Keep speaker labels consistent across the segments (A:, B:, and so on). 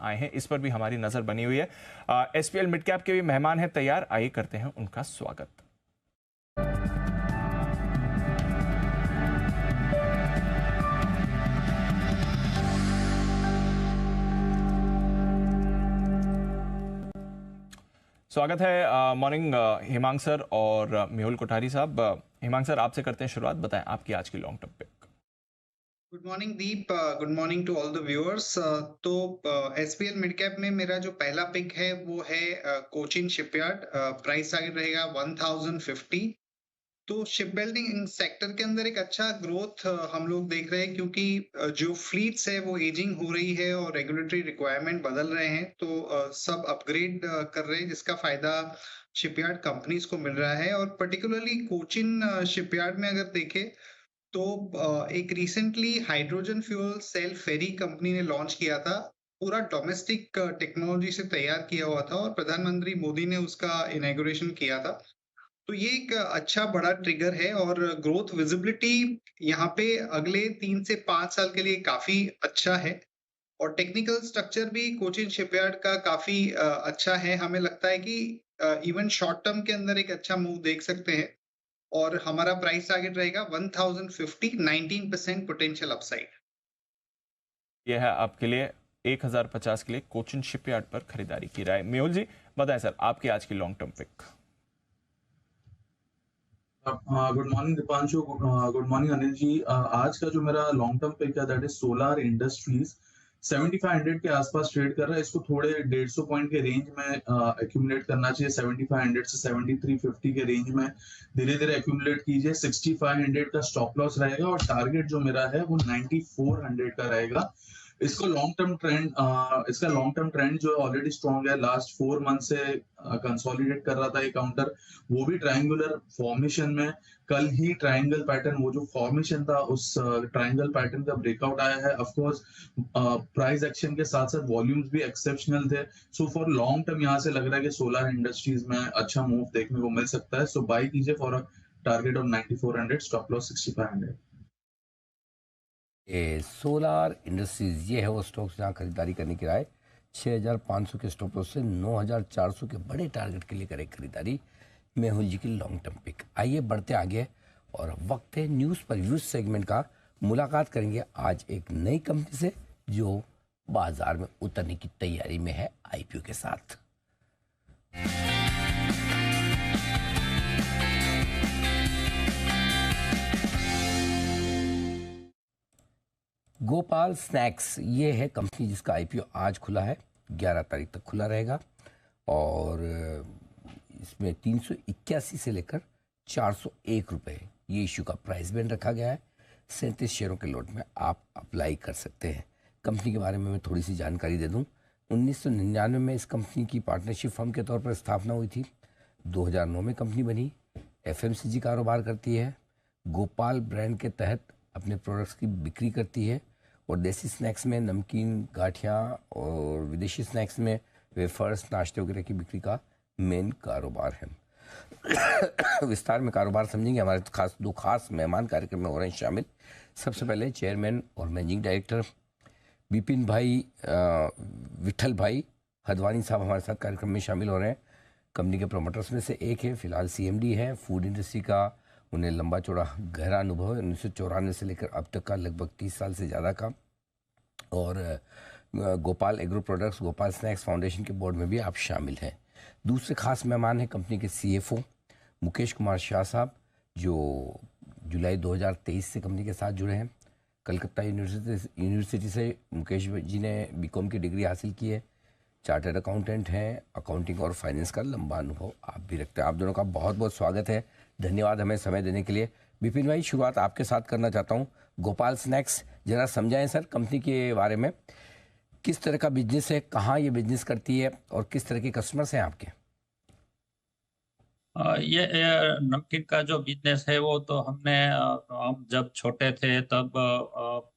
A: आए हैं, इस पर भी हमारी नजर बनी हुई है। एसपीएल मिड कैप के भी मेहमान हैं तैयार, आइए करते हैं उनका स्वागत। स्वागत है मॉर्निंग हिमांग सर और मेहुल कोठारी साहब। हिमांग सर, आपसे करते हैं शुरुआत, बताएं आपकी आज की long term pick.
B: Good morning Deep, good morning to all the viewers. तो एसपीएल मिड कैप में मेरा जो पहला पिक है वो है कोचिन शिपयार्ड। प्राइस टारगेट रहेगा 1050। तो शिप बिल्डिंग सेक्टर के अंदर एक अच्छा ग्रोथ हम लोग देख रहे हैं, क्योंकि जो फ्लीट्स है वो एजिंग हो रही है और रेगुलेटरी रिक्वायरमेंट बदल रहे हैं। तो सब अपग्रेड कर रहे हैं, जिसका फायदा शिपयार्ड कंपनीज को मिल रहा है। और पर्टिकुलरली कोचिन शिपयार्ड में अगर देखें तो एक रिसेंटली हाइड्रोजन फ्यूल सेल फेरी कंपनी ने लॉन्च किया था। पूरा डोमेस्टिक टेक्नोलॉजी से तैयार किया हुआ था और प्रधानमंत्री मोदी ने उसका इनॉग्रेशन किया था। तो ये एक अच्छा बड़ा ट्रिगर है और ग्रोथ विजिबिलिटी यहाँ पे अगले 3 से 5 साल के लिए काफी अच्छा है। और टेक्निकल स्ट्रक्चर भी कोचिन शिपयार्ड का काफी अच्छा है। हमें लगता है कि इवन शॉर्ट टर्म के अंदर एक अच्छा मूव देख सकते हैं। और हमारा प्राइस टारगेट रहेगा 1050, 19% पोटेंशियल अपसाइड।
A: यह है आपके लिए 1050 के लिए कोचिन शिपयार्ड पर खरीदारी की राय। मेहुल जी बताएं सर, आपकी आज की long term pick.
C: Good morning Deepanshu, good morning Anil ji. आज का जो मेरा लॉन्ग टर्म पिक है दैट इज सोलार इंडस्ट्रीज। 7500 के आसपास ट्रेड कर रहा है। इसको थोड़े 150 पॉइंट के रेंज में एक्यूमुलेट करना चाहिए। 7500 से 7350 के रेंज में धीरे धीरे एक्यूमुलेट कीजिए। 6500 का स्टॉप लॉस रहेगा और टारगेट जो मेरा है वो 9400 का रहेगा। इसका लॉन्ग टर्म ट्रेंड जो ऑलरेडी स्ट्रॉन्ग है, लास्ट 4 मंथ से कंसोलिडेट कर रहा था ये काउंटर, वो भी ट्रायंगुलर फॉर्मेशन में। कल ही ट्रायंगल पैटर्न, वो जो फॉर्मेशन था उस ट्रायंगल पैटर्न का ब्रेकआउट आया है। ऑफ कोर्स प्राइस एक्शन के साथ साथ वॉल्यूम्स भी एक्सेप्शनल थे। सो फॉर लॉन्ग टर्म यहाँ से लग रहा है कि सोलर इंडस्ट्रीज में अच्छा मूव देखने को मिल सकता है। सो बाई कीजिए for a target of 9400, stop loss 6500।
D: Solar industries ये है वो स्टॉक्स जहाँ खरीदारी करने की राय। 6500 के स्टॉप लॉस से 9400 के बड़े टारगेट के लिए करें खरीदारी। मेहुल जी की लॉन्ग टर्म पिक। आइए बढ़ते आगे और वक्त है न्यूज़ पर व्यूज सेगमेंट का। मुलाकात करेंगे आज एक नई कंपनी से जो बाजार में उतरने की तैयारी में है आईपीओ के साथ। गोपाल स्नैक्स ये है कंपनी जिसका आईपीओ आज खुला है, 11 तारीख तक खुला रहेगा। और इसमें 381 से लेकर 401 रुपये ये इशू का प्राइस बैंड रखा गया है। 37 शेयरों के लॉट में आप अप्लाई कर सकते हैं। कंपनी के बारे में मैं थोड़ी सी जानकारी दे दूं। 1999 में इस कंपनी की पार्टनरशिप फर्म के तौर पर स्थापना हुई थी। 2009 में कंपनी बनी। एफएमसीजी कारोबार करती है। गोपाल ब्रांड के तहत अपने प्रोडक्ट्स की बिक्री करती है और देसी स्नैक्स में नमकीन, गाठियाँ और विदेशी स्नैक्स में वेफर्स, नाश्ते वगैरह की बिक्री का मेन कारोबार है। विस्तार में कारोबार समझेंगे। हमारे दो खास मेहमान कार्यक्रम में हो रहे हैं शामिल। सबसे पहले चेयरमैन और मैनेजिंग डायरेक्टर विपिन भाई विठल भाई हदवानी साहब हमारे साथ कार्यक्रम में शामिल हो रहे हैं। कंपनी के प्रोमोटर्स में से एक है, फिलहाल सीएमडी है। फूड इंडस्ट्री का उन्हें लंबा चौड़ा गहरा अनुभव है, 1994 से लेकर अब तक का लगभग 30 साल से ज़्यादा का। और Gopal agro products, Gopal snacks foundation के बोर्ड में भी आप शामिल हैं। दूसरे खास मेहमान हैं कंपनी के सीएफओ मुकेश कुमार शाह साहब, जो जुलाई 2023 से कंपनी के साथ जुड़े हैं। कलकत्ता यूनिवर्सिटी से मुकेश जी ने बीकॉम की डिग्री हासिल की है। चार्टर्ड अकाउंटेंट हैं। अकाउंटिंग और फाइनेंस का लंबा अनुभव आप भी रखते हैं। आप दोनों का बहुत बहुत स्वागत है। धन्यवाद हमें समय देने के लिए। विपिन भाई, शुरुआत आपके साथ करना चाहता हूँ। गोपाल स्नैक्स जरा समझाएं सर कंपनी के बारे में। किस तरह का बिजनेस है, कहाँ ये बिजनेस करती है और किस तरह के कस्टमर्स हैं आपके?
E: ये नमकीन का जो बिजनेस है वो तो हम जब छोटे थे तब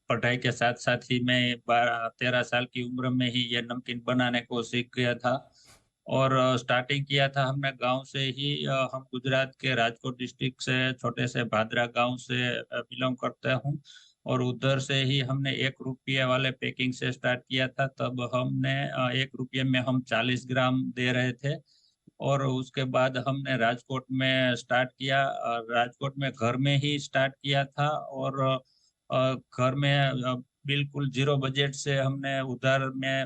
E: पढ़ाई के साथ साथ ही मैं 12-13 साल की उम्र में ही ये नमकीन बनाने को सीख गया था। और स्टार्टिंग किया था हमने गांव से ही। हम गुजरात के राजकोट डिस्ट्रिक्ट से छोटे से भादरा गांव से बिलोंग करते हूँ। और उधर से ही हमने 1 रुपये वाले पैकिंग से स्टार्ट किया था। तब हमने 1 रुपये में हम 40 ग्राम दे रहे थे। और उसके बाद हमने राजकोट में स्टार्ट किया। राजकोट में घर में ही स्टार्ट किया था। और घर में बिल्कुल 0 बजट से हमने उधर में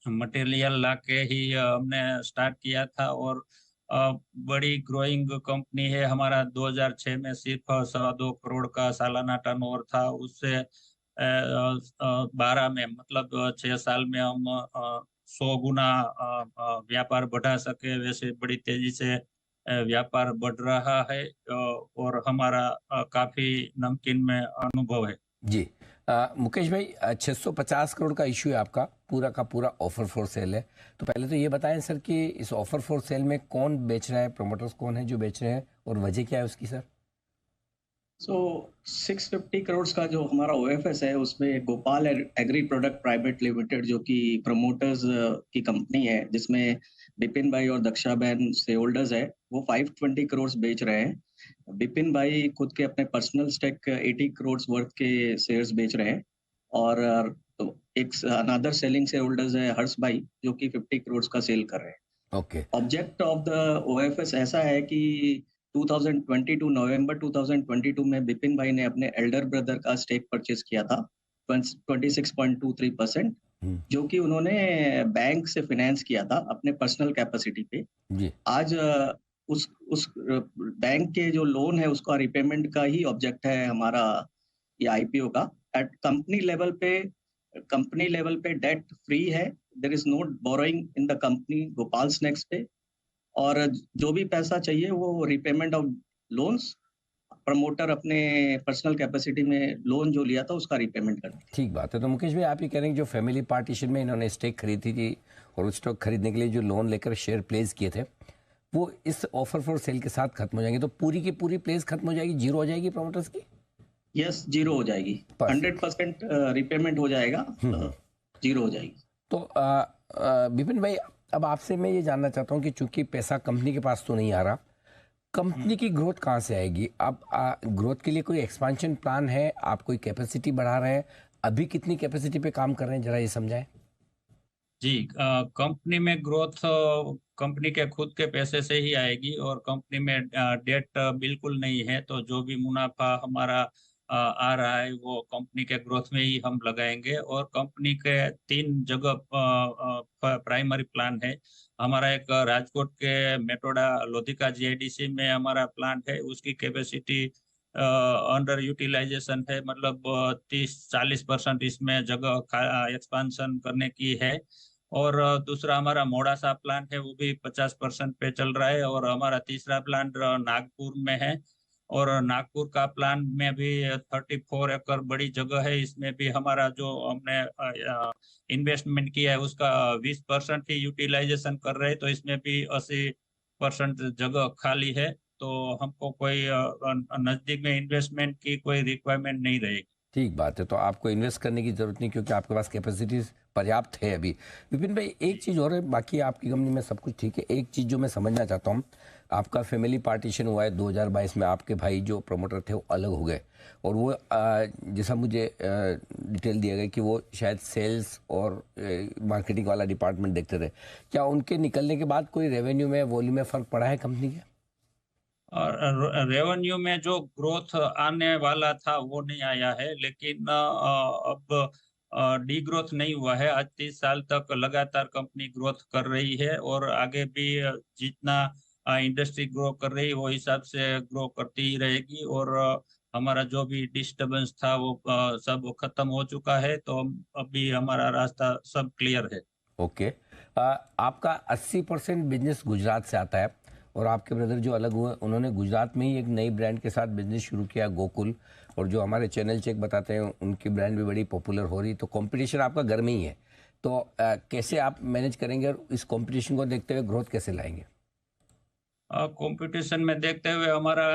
E: मटेरियल लाके ही हमने स्टार्ट किया था। और बड़ी ग्रोइंग कंपनी है हमारा। 2006 में सिर्फ 2.25 करोड़ का सालाना टर्नओवर था। उससे 12 में मतलब 6 साल में हम 100 गुना व्यापार बढ़ा सके। वैसे बड़ी तेजी से व्यापार बढ़ रहा है। और हमारा काफी नमकीन में अनुभव है।
D: जी मुकेश भाई 650 करोड़ का इशू है आपका, पूरा का पूरा ऑफर फॉर सेल है। तो पहले तो ये बताएं सर कि इस ऑफर फॉर सेल में कौन बेच रहा है, प्रोमोटर्स कौन है जो बेच रहे हैं और वजह क्या है उसकी सर?
F: 650 करोड़ का जो हमारा ओएफएस है उसमें Gopal agree product private limited जो कि प्रमोटर्स की कंपनी है, जिसमें बिपिन भाई और दक्षा बहन शेयर होल्डर्स है, वो 520 करोड़ बेच रहे हैं। बिपिन भाई खुद के अपने पर्सनल स्टेक 80 करोड़ वर्थ के शेयर्स बेच रहे हैं। और एक अनदर सेलिंग शेयर होल्डर्स है हर्ष भाई, जो कि 50 करोड़ का सेल कर रहे हैं।
D: Okay
F: object of the OFS ऐसा है कि 2022 नवंबर 2022 में बिपिन भाई ने अपने एल्डर ब्रदर का स्टेक परचेज किया था 26.23%, जो कि उन्होंने बैंक से फाइनेंस किया था अपने पर्सनल कैपेसिटी पे।
D: जी
F: आज उस बैंक के जो लोन है उसका रिपेमेंट का ही ऑब्जेक्ट है हमारा ये आईपीओ का। एट कंपनी लेवल पे डेट फ्री है। There is no borrowing in the company Gopal Snacks पे। और जो भी पैसा चाहिए वो रिपेमेंट ऑफ लोन्स, प्रमोटर अपने पर्सनल कैपेसिटी में लोन जो लिया था उसका रिपेमेंट करना।
D: ठीक बात है। तो मुकेश भाई आप ये कह रहे हैं जो फैमिली पार्टीशन में इन्होंने स्टेक खरीदी थी और उस स्टॉक खरीदने के लिए जो लोन लेकर शेयर प्लेस किए थे वो इस ऑफर फॉर सेल के साथ खत्म हो जाएंगे, तो पूरी की पूरी प्लेस खत्म हो जाएगी, जीरो हो जाएगी प्रमोटर्स की?
F: यस, जीरो हो जाएगी। 100% रिपेमेंट हो जाएगा, जीरो हो जाएगी।
D: तो विपिन भाई अब आपसे मैं ये जानना चाहता हूँ कि चूंकि पैसा कंपनी के पास तो नहीं आ रहा, कंपनी की ग्रोथ कहाँ से आएगी? अब ग्रोथ के लिए कोई एक्सपेंशन प्लान है? आप कोई कैपेसिटी बढ़ा रहे हैं? अभी कितनी कैपेसिटी पे काम कर रहे हैं, जरा ये समझाएं।
E: जी, कंपनी में ग्रोथ कंपनी के खुद के पैसे से ही आएगी। और कंपनी में डेट बिल्कुल नहीं है। तो जो भी मुनाफा हमारा आ रहा है वो कंपनी के ग्रोथ में ही हम लगाएंगे। और कंपनी के 3 जगह प्राइमरी प्लान है हमारा। एक राजकोट के मेटोडा लोधिका जीआईडीसी में हमारा प्लांट है, उसकी कैपेसिटी अंडर यूटिलाइजेशन है, मतलब 30-40% इसमें जगह एक्सपांशन करने की है। और दूसरा हमारा मोड़ासा प्लांट है, वो भी 50% पे चल रहा है। और हमारा तीसरा प्लांट नागपुर में है। और नागपुर का प्लांट में भी 34 एकड़ बड़ी जगह है। इसमें भी हमारा जो हमने इन्वेस्टमेंट किया है उसका 20% ही यूटिलाइजेशन कर रहे हैं। तो इसमें भी 80% जगह खाली है। तो हमको कोई नजदीक में इन्वेस्टमेंट की कोई रिक्वायरमेंट नहीं रहेगी।
D: ठीक बात है। तो आपको इन्वेस्ट करने की जरूरत नहीं, क्योंकि आपके पास कैपेसिटीज पर्याप्त है अभी। विपिन भाई एक चीज़ और है, बाकी आपकी कंपनी में सब कुछ ठीक है। एक चीज़ जो मैं समझना चाहता हूँ, आपका फैमिली पार्टीशन हुआ है 2022 में, आपके भाई जो प्रमोटर थे वो अलग हो गए और वो जैसा मुझे डिटेल दिया गया कि वो शायद सेल्स और मार्केटिंग वाला डिपार्टमेंट देखते थे। क्या उनके निकलने के बाद कोई रेवेन्यू में, वॉल्यूम में फ़र्क पड़ा है कंपनी के?
E: और रेवेन्यू में जो ग्रोथ आने वाला था वो नहीं आया है। लेकिन अब डी ग्रोथ नहीं हुआ है। आज 30 साल तक लगातार कंपनी ग्रोथ कर रही है। और आगे भी जितना इंडस्ट्री ग्रो कर रही है वो हिसाब से ग्रो करती ही रहेगी। और हमारा जो भी डिस्टरबेंस था वो सब खत्म हो चुका है। तो अभी हमारा रास्ता सब क्लियर है।
D: ओके। आपका 80% बिजनेस गुजरात से आता है और आपके ब्रदर जो अलग हुए उन्होंने गुजरात में ही एक नई ब्रांड के साथ बिजनेस शुरू किया, गोकुल। और जो हमारे चैनल चेक बताते हैं उनकी ब्रांड भी बड़ी पॉपुलर हो रही। तो कंपटीशन आपका घर में ही है, तो कैसे आप मैनेज करेंगे और इस कंपटीशन को देखते हुए ग्रोथ कैसे लाएंगे?
E: कंपटीशन में देखते हुए हमारा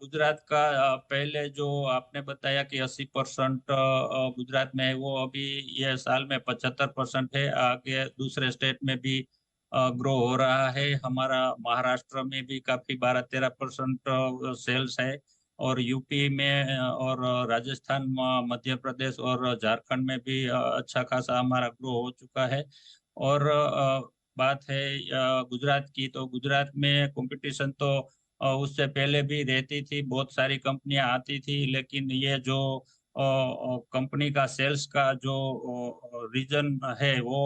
E: गुजरात का पहले जो आपने बताया कि 80% गुजरात में है, वो अभी ये साल में 75% है। आगे दूसरे स्टेट में भी ग्रो हो रहा है। हमारा महाराष्ट्र में भी काफी 12-13% सेल्स है। और यूपी में और राजस्थान, मध्य प्रदेश और झारखंड में भी अच्छा खासा हमारा ग्रो हो चुका है। और बात है गुजरात की, तो गुजरात में कंपटीशन तो उससे पहले भी रहती थी, बहुत सारी कंपनियां आती थी, लेकिन ये जो कंपनी का सेल्स का जो रीजन है वो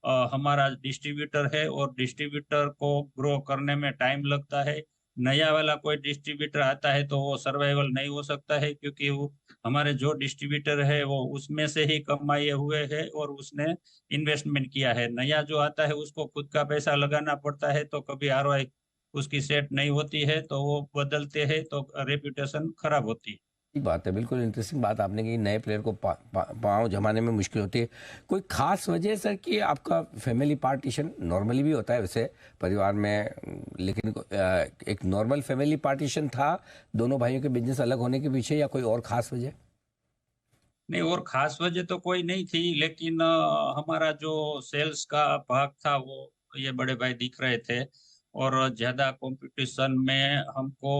E: हमारा डिस्ट्रीब्यूटर है, और डिस्ट्रीब्यूटर को ग्रो करने में टाइम लगता है। नया वाला कोई डिस्ट्रीब्यूटर आता है तो वो सर्वाइवल नहीं हो सकता है, क्योंकि वो हमारे जो डिस्ट्रीब्यूटर है वो उसमें से ही कमाए हुए है और उसने इन्वेस्टमेंट किया है। नया जो आता है उसको खुद का पैसा लगाना पड़ता है, तो कभी आरओआई उसकी सेट नहीं होती है, तो वो बदलते हैं तो रेपुटेशन खराब होती है।
D: ठीक बात है, बिल्कुल इंटरेस्टिंग बात आपने की। नए प्लेयर को पाँव जमाने में मुश्किल होती है। कोई खास वजह सर कि आपका फैमिली पार्टीशन नॉर्मली भी होता है वैसे परिवार में, लेकिन एक नॉर्मल फैमिली पार्टीशन था दोनों भाइयों के बिजनेस अलग होने के पीछे, या कोई और खास वजह?
E: नहीं, और खास वजह तो कोई नहीं थी, लेकिन हमारा जो सेल्स का भाग था वो ये बड़े भाई दिख रहे थे, और ज्यादा कंपटीशन में हमको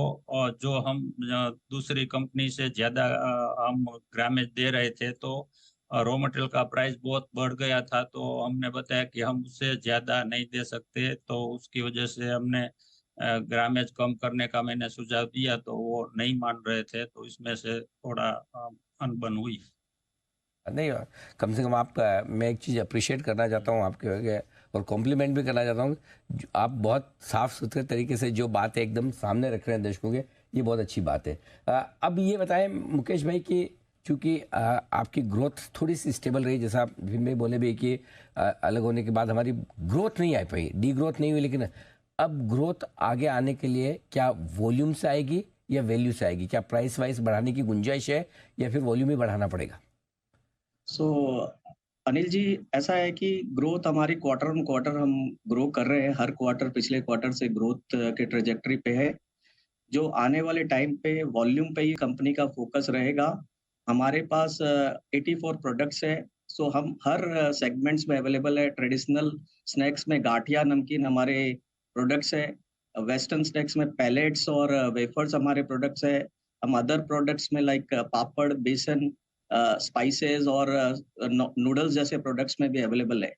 E: जो हम दूसरी कंपनी से ज्यादा हम ग्रामेज दे रहे थे, तो रॉ मटेरियल का प्राइस बहुत बढ़ गया था। तो हमने बताया कि हम उससे ज्यादा नहीं दे सकते, तो उसकी वजह से हमने ग्रामेज कम करने का मैंने सुझाव दिया, तो वो नहीं मान रहे थे, तो इसमें से थोड़ा अनबन हुई।
D: नहीं, कम से कम आप मैं एक चीज़ अप्रिशिएट करना चाहता हूँ आपके वजह, और कॉम्प्लीमेंट भी करना चाहता हूँ। आप बहुत साफ सुथरे तरीके से जो बात है एकदम सामने रख रहे हैं दर्शकों के, ये बहुत अच्छी बात है। अब ये बताएं मुकेश भाई कि चूँकि आपकी ग्रोथ थोड़ी सी स्टेबल रही, जैसा आप विपिन भाई बोले भी कि अलग होने के बाद हमारी ग्रोथ नहीं आ पाई, डी ग्रोथ नहीं हुई, लेकिन अब ग्रोथ आगे आने के लिए क्या वॉल्यूम से आएगी या वैल्यू से आएगी? क्या प्राइस वाइज बढ़ाने की गुंजाइश है या फिर वॉल्यूम ही बढ़ाना पड़ेगा?
F: सो अनिल जी, ऐसा है कि ग्रोथ हमारी क्वार्टर ऑन क्वार्टर हम ग्रो कर रहे हैं। हर क्वार्टर पिछले क्वार्टर से ग्रोथ के ट्रेजेक्टरी पे है। जो आने वाले टाइम पे वॉल्यूम पे ही कंपनी का फोकस रहेगा। हमारे पास 84 प्रोडक्ट्स है, सो हम हर सेगमेंट्स में अवेलेबल है। ट्रेडिशनल स्नैक्स में गाठिया नमकीन हमारे प्रोडक्ट्स है। वेस्टर्न स्नैक्स में पैलेट्स और वेफर्स हमारे प्रोडक्ट्स है। हम अदर प्रोडक्ट्स में लाइक पापड़, बेसन, स्पाइसेस और नूडल्स जैसे प्रोडक्ट्स में भी अवेलेबल है।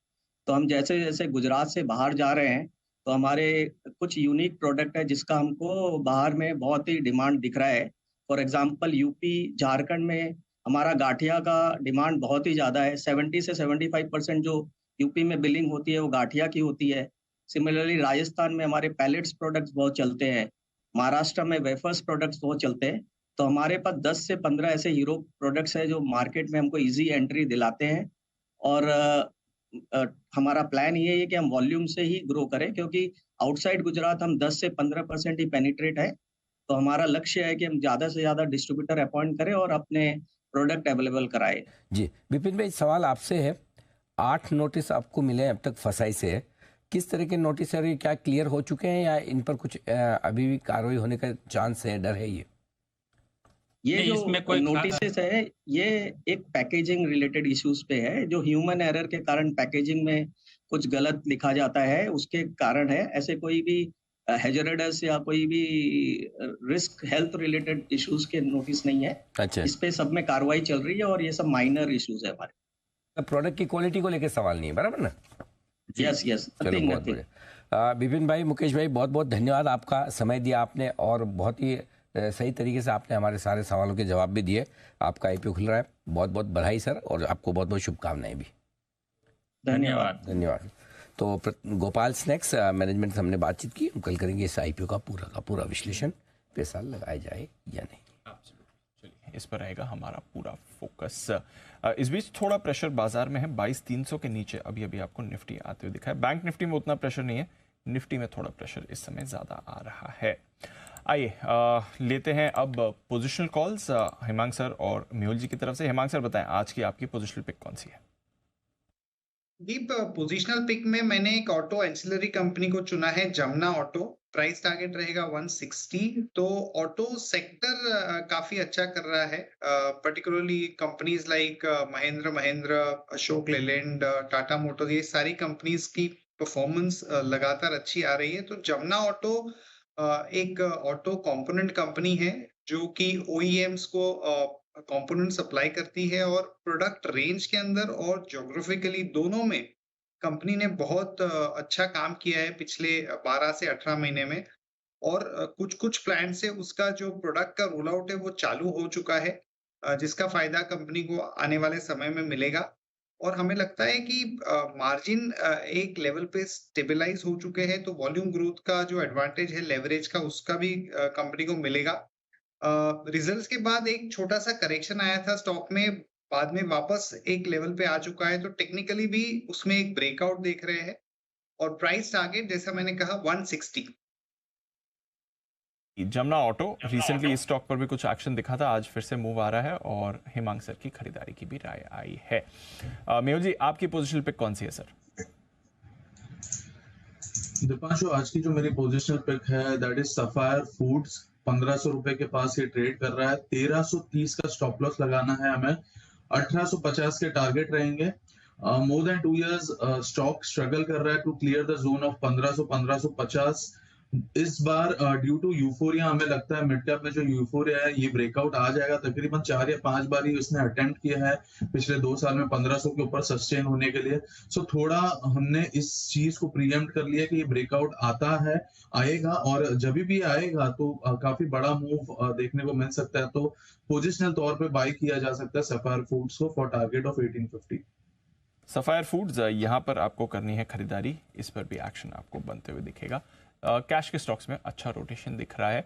F: तो हम जैसे जैसे गुजरात से बाहर जा रहे हैं, तो हमारे कुछ यूनिक प्रोडक्ट है जिसका हमको बाहर में बहुत ही डिमांड दिख रहा है। फॉर एग्जांपल यूपी, झारखंड में हमारा गाठिया का डिमांड बहुत ही ज़्यादा है। 70 से 75% जो यूपी में बिलिंग होती है वो गाठिया की होती है। सिमिलरली राजस्थान में हमारे पैलेट्स प्रोडक्ट्स बहुत चलते हैं। महाराष्ट्र में वेफर्स प्रोडक्ट्स बहुत चलते हैं। तो हमारे पास 10 से 15 ऐसे हीरो प्रोडक्ट्स हैं जो मार्केट में हमको इजी एंट्री दिलाते हैं। और हमारा प्लान ये है कि हम वॉल्यूम से ही ग्रो करें, क्योंकि आउटसाइड गुजरात हम 10 से 15% ही पेनिट्रेट है। तो हमारा लक्ष्य है कि हम ज़्यादा से ज़्यादा डिस्ट्रीब्यूटर अपॉइंट करें और अपने प्रोडक्ट अवेलेबल कराएं।
D: जी विपिन भाई, सवाल आपसे है। 8 नोटिस आपको मिले अब तक फसाई से, किस तरह के नोटिस है? क्या क्लियर हो चुके हैं या इन पर कुछ अभी भी कार्रवाई होने का चांस है, डर है?
F: ये जो नोटिस है ये एक पैकेजिंग रिलेटेड इश्यूज पे है, जो ह्यूमन एरर के कारण पैकेजिंग में कुछ गलत लिखा जाता है, उसके कारण है। ऐसे कोई भी हैजर्डस या कोई भी रिस्क हेल्थ रिलेटेड इश्यूज के नोटिस नहीं है।
D: अच्छा,
F: इस पे सब में कार्रवाई चल रही है और ये सब माइनर इश्यूज है हमारे।
D: प्रोडक्ट की क्वालिटी को लेकर सवाल नहीं है, बराबर ना?
F: यस यस,
D: चलो बहुत बढ़िया। विपिन भाई, मुकेश भाई, बहुत बहुत धन्यवाद, आपका समय दिया आपने और बहुत ही सही तरीके से आपने हमारे सारे सवालों के जवाब भी दिए। आपका आईपीओ खुल रहा है, बहुत बहुत बधाई सर, और आपको बहुत बहुत शुभकामनाएं भी।
F: धन्यवाद।
D: धन्यवाद। तो गोपाल स्नैक्स मैनेजमेंट से हमने बातचीत की। हम कल करेंगे इस आईपीओ का पूरा विश्लेषण, पैसा लगाया जाए या नहीं।
A: चलिए, इस पर रहेगा हमारा पूरा फोकस। इस बीच थोड़ा प्रेशर बाजार में है। 22,300 के नीचे अभी अभी आपको निफ्टी आते हुए दिखा है। बैंक निफ्टी में उतना प्रेशर नहीं है, निफ्टी में थोड़ा प्रेशर इस समय ज्यादा आ रहा है। आइए लेते हैं अब पोजिशनल कॉल्स हेमांग सर और मेहुल जी की तरफ से। हेमांग सर, बताएं आज की आपकी पोजिशनल पिक कौन सी है?
B: दीप, पोजिशनल पिक में मैंने एक ऑटो एंसिलरी कंपनी को चुना है, जमुना ऑटो। प्राइस टारगेट रहेगा 160। तो ऑटो सेक्टर काफी अच्छा कर रहा है, particularly companies like Mahindra, Ashok Leyland, Tata Motors, ये सारी कंपनीज की परफॉर्मेंस लगातार अच्छी आ रही है। तो जमुना ऑटो एक ऑटो कंपोनेंट कंपनी है जो कि OEMs को कंपोनेंट सप्लाई करती है, और प्रोडक्ट रेंज के अंदर और ज्योग्राफिकली दोनों में कंपनी ने बहुत अच्छा काम किया है पिछले 12 से 18 महीने में। और कुछ-कुछ प्लांट से उसका जो प्रोडक्ट का रोल आउट है वो चालू हो चुका है, जिसका फायदा कंपनी को आने वाले समय में मिलेगा। और हमें लगता है कि मार्जिन एक लेवल पे स्टेबलाइज हो चुके हैं, तो वॉल्यूम ग्रोथ का जो एडवांटेज है लेवरेज का, उसका भी कंपनी को मिलेगा। रिजल्ट्स के बाद एक छोटा-सा करेक्शन आया था स्टॉक में, बाद में वापस एक लेवल पे आ चुका है, तो टेक्निकली भी उसमें एक ब्रेकआउट देख रहे हैं। और प्राइस टारगेट जैसा मैंने कहा 160।
A: जमुना ऑटो रिसेंटली इस स्टॉक पर भी कुछ एक्शन दिखा था, आज फिर से मूव आ रहा है और हिमांक सर की खरीदारी की भी राय आई है। मेहुल जी, आपकी पोजीशनल पिक कौन सी है सर?
C: दीपांशु, आज की जो मेरी पोजिशनल पिक है दैट इज सफायर फूड्स। 1500 रुपए के पास ये ट्रेड कर रहा है। 1330 का स्टॉप लॉस लगाना है हमें। 1850 के टारगेट रहेंगे। More than 2 years stock struggle कर रहा है to clear the zone of 1500-1550। इस बार ड्यू टू यूफोरिया हमें लगता है मिड कैप में जो यूफोरिया है ये ब्रेकआउट आ जाएगा। तकरीबन 4 या 5 बार ही उसने अटेम्प्ट किया है पिछले 2 साल में 1500 के ऊपर सस्टेन होने के लिए। सो थोड़ा हमने इस चीज को प्रीएम्प्ट कर लिया कि ये ब्रेकआउट आता है, आएगा, और जब भी आएगा तो काफी बड़ा मूव देखने को मिल सकता है। तो पोजिशनल तौर पे बाय किया जा सकता है सफायर फूड्स को for target of 1850।
A: Sapphire foods, यहाँ पर आपको करनी है खरीदारी, इस पर भी एक्शन आपको बनते हुए दिखेगा। कैश के स्टॉक्स में अच्छा रोटेशन दिख रहा है।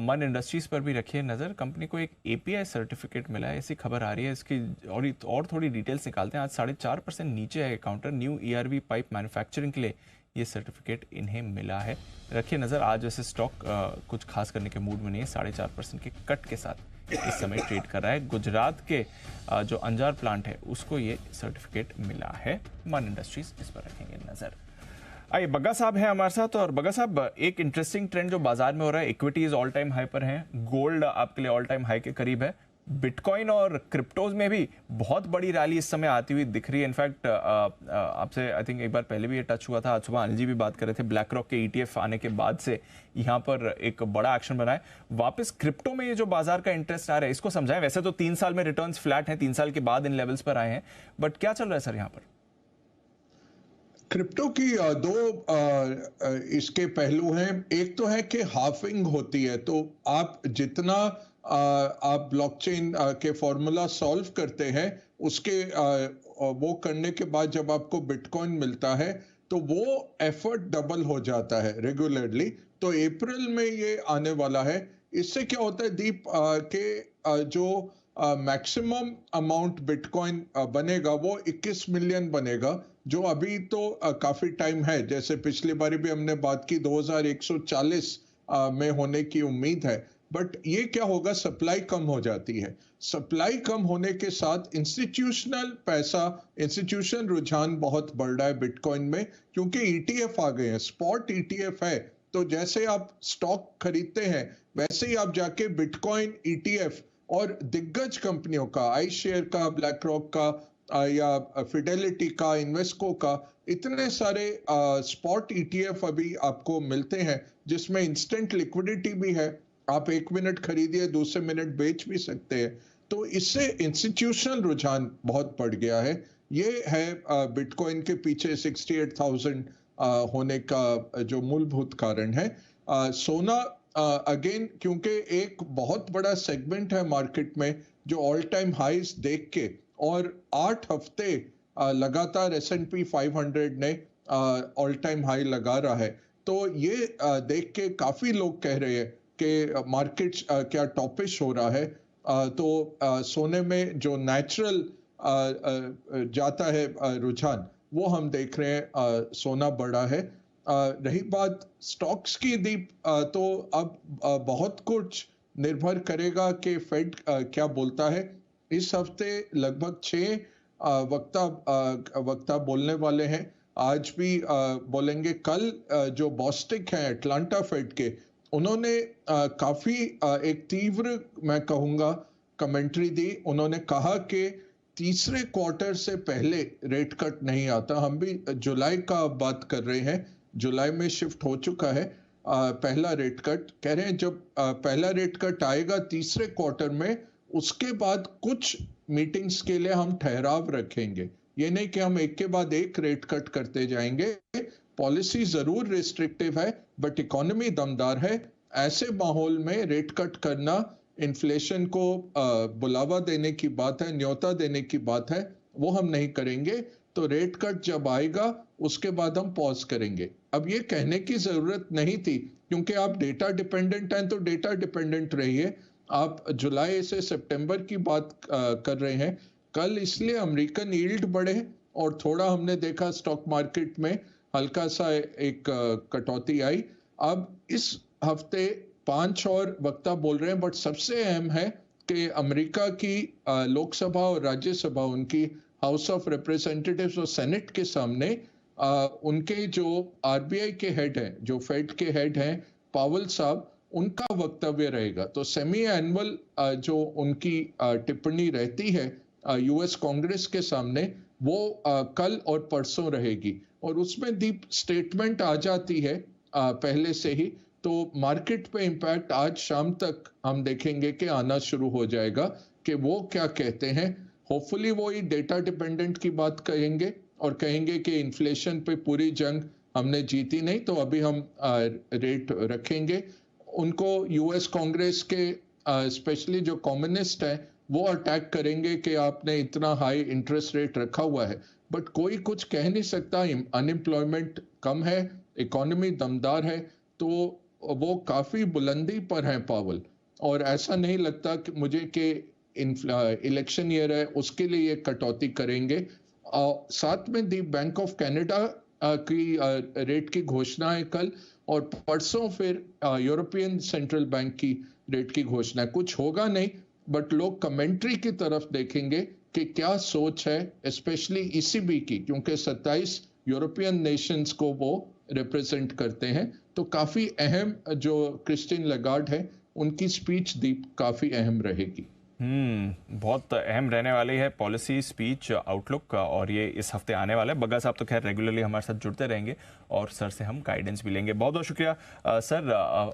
A: मन इंडस्ट्रीज पर भी रखिए नज़र, कंपनी को एक API सर्टिफिकेट मिला है, ऐसी खबर आ रही है। इसकी और थोड़ी डिटेल्स निकालते हैं। आज 4.5% नीचे है counter. New ERV pipe manufacturing के लिए ये सर्टिफिकेट इन्हें मिला है। रखिए नज़र, आज वैसे स्टॉक कुछ खास करने के मूड में नहीं है। 4.5% के कट के साथ इस समय ट्रेड कर रहा है। गुजरात के जो अंजार प्लांट है उसको ये सर्टिफिकेट मिला है। मन इंडस्ट्रीज, इस पर रखेंगे नज़र। आइए, बग्गा साहब हैं हमारे साथ। और बग्गा साहब, एक इंटरेस्टिंग ट्रेंड जो बाजार में हो रहा है, इक्विटीज ऑल टाइम हाई पर हैं, गोल्ड आपके लिए ऑल टाइम हाई के करीब है, बिटकॉइन और क्रिप्टोज में भी बहुत बड़ी रैली इस समय आती हुई दिख रही है। इनफैक्ट आपसे आई थिंक एक बार पहले भी ये टच हुआ था, आज सुबह अनिल जी भी बात कर रहे थे, ब्लैक रॉक के ETF आने के बाद से यहाँ पर एक बड़ा एक्शन बना है। वापस क्रिप्टो में ये जो बाजार का इंटरेस्ट आ रहा है, इसको समझाएं। वैसे तो 3 साल में रिटर्न्स फ्लैट हैं, 3 साल के बाद इन लेवल्स पर आए हैं, बट क्या चल रहा है सर यहाँ पर?
G: क्रिप्टो की इसके पहलू हैं। एक तो है कि हाफिंग होती है, तो आप जितना आप ब्लॉकचेन के फॉर्मूला सॉल्व करते हैं, उसके वो करने के बाद जब आपको बिटकॉइन मिलता है तो वो एफर्ट डबल हो जाता है रेगुलरली। तो अप्रैल में ये आने वाला है। इससे क्या होता है दीप, के जो मैक्सिमम अमाउंट बिटकॉइन बनेगा वो 21 मिलियन बनेगा, जो अभी तो काफी टाइम है। जैसे पिछली बारी भी हमने बात की 2140 में होने की उम्मीद है। बट ये क्या होगा, सप्लाई कम हो जाती है। सप्लाई कम होने के साथ इंस्टीट्यूशनल पैसा, इंस्टीट्यूशनल रुझान बहुत बढ़ रहा है बिटकॉइन में, क्योंकि ETF आ गए हैं, स्पॉट ETF है। तो जैसे आप स्टॉक खरीदते हैं वैसे ही आप जाके बिटकॉइन ETF और दिग्गज कंपनियों का, आई शेयर का, ब्लैक रॉक का, या फिडेलिटी का, इन्वेस्को का, इतने सारे स्पॉट ETF अभी आपको मिलते हैं, जिसमें इंस्टेंट लिक्विडिटी भी है। आप 1 मिनट खरीदिए, दूसरे मिनट बेच भी सकते हैं। तो इससे इंस्टीट्यूशनल रुझान बहुत बढ़ गया है। ये है बिटकॉइन के पीछे 68,000 होने का जो मूलभूत कारण है। सोना अगेन, क्योंकि एक बहुत बड़ा सेगमेंट है मार्केट में जो ऑल टाइम हाईज देख के, और 8 हफ्ते लगातार S&P 500 ने ऑल टाइम हाई लगा रहा है। तो ये देख के काफी लोग कह रहे हैं कि मार्केट क्या टॉपिश हो रहा है। तो सोने में जो नेचुरल जाता है रुझान, वो हम देख रहे हैं, सोना बढ़ा है। रही बात स्टॉक्स की दीप, तो अब बहुत कुछ निर्भर करेगा कि फेड क्या बोलता है। इस हफ्ते लगभग 6 वक्ता बोलने वाले हैं। आज भी बोलेंगे। कल जो बॉस्टिक हैं अटलांटा फेड के, उन्होंने काफी एक तीव्र, मैं कहूँगा, कमेंट्री दी। उन्होंने कहा कि तीसरे क्वार्टर से पहले रेट कट नहीं आता। हम भी जुलाई का बात कर रहे हैं, जुलाई में शिफ्ट हो चुका है। पहला रेट कट कह रहे हैं। जब पहला रेट कट आएगा तीसरे क्वार्टर में, उसके बाद कुछ मीटिंग्स के लिए हम ठहराव रखेंगे। ये नहीं कि हम एक के बाद एक रेट कट करते जाएंगे। पॉलिसी जरूर रिस्ट्रिक्टिव है बट इकोनॉमी दमदार है। ऐसे माहौल में रेट कट करना इन्फ्लेशन को बुलावा देने की बात है, न्योता देने की बात है, वो हम नहीं करेंगे। तो रेट कट जब आएगा उसके बाद हम पॉज करेंगे। अब ये कहने की जरूरत नहीं थी क्योंकि आप डेटा डिपेंडेंट हैं तो डेटा डिपेंडेंट रहिए। आप जुलाई से सितंबर की बात कर रहे हैं। कल इसलिए अमेरिकन यील्ड बढ़े और थोड़ा हमने देखा स्टॉक मार्केट में हल्का सा एक कटौती आई। अब इस हफ्ते 5 और वक्ता बोल रहे हैं बट सबसे अहम है कि अमेरिका की लोकसभा और राज्यसभा, उनकी हाउस ऑफ रिप्रेजेंटेटिव्स और सेनेट के सामने उनके जो आरबीआई के हेड हैं, जो फेड के हेड हैं पावल साहब, उनका वक्तव्य रहेगा। तो सेमी एनुअल जो उनकी टिप्पणी रहती है यूएस कांग्रेस के सामने, वो कल और परसों रहेगी और उसमें दीप स्टेटमेंट आ जाती है पहले से ही। तो मार्केट पे इम्पैक्ट आज शाम तक हम देखेंगे कि आना शुरू हो जाएगा कि वो क्या कहते हैं। होपफुली वो ही डेटा डिपेंडेंट की बात कहेंगे और कहेंगे कि इन्फ्लेशन पे पूरी जंग हमने जीती नहीं, तो अभी हम रेट रखेंगे। उनको यूएस कांग्रेस के स्पेशली जो कम्युनिस्ट है वो अटैक करेंगे कि आपने इतना हाई इंटरेस्ट रेट रखा हुआ है, बट कोई कुछ कह नहीं सकता। अनएम्प्लॉयमेंट कम है, इकोनॉमी दमदार है, तो वो काफी बुलंदी पर हैं पावल। और ऐसा नहीं लगता कि मुझे कि इलेक्शन ईयर है उसके लिए ये कटौती करेंगे। साथ में दी बैंक ऑफ कनाडा की रेट की घोषणा है कल, और परसों फिर यूरोपियन सेंट्रल बैंक की रेट की घोषणा। कुछ होगा नहीं बट लोग कमेंट्री की तरफ देखेंगे कि क्या सोच है, स्पेशली ईसीबी की, क्योंकि 27 यूरोपियन नेशंस को वो रिप्रेजेंट करते हैं। तो काफी अहम जो क्रिस्टीन लगार्ड है उनकी स्पीच दीप काफी अहम रहेगी।
A: बहुत अहम रहने वाली है पॉलिसी स्पीच आउटलुक का, और ये इस हफ्ते आने वाला है। बग्गा साहब तो खैर रेगुलरली हमारे साथ जुड़ते रहेंगे और सर से हम गाइडेंस भी लेंगे। बहुत बहुत शुक्रिया सर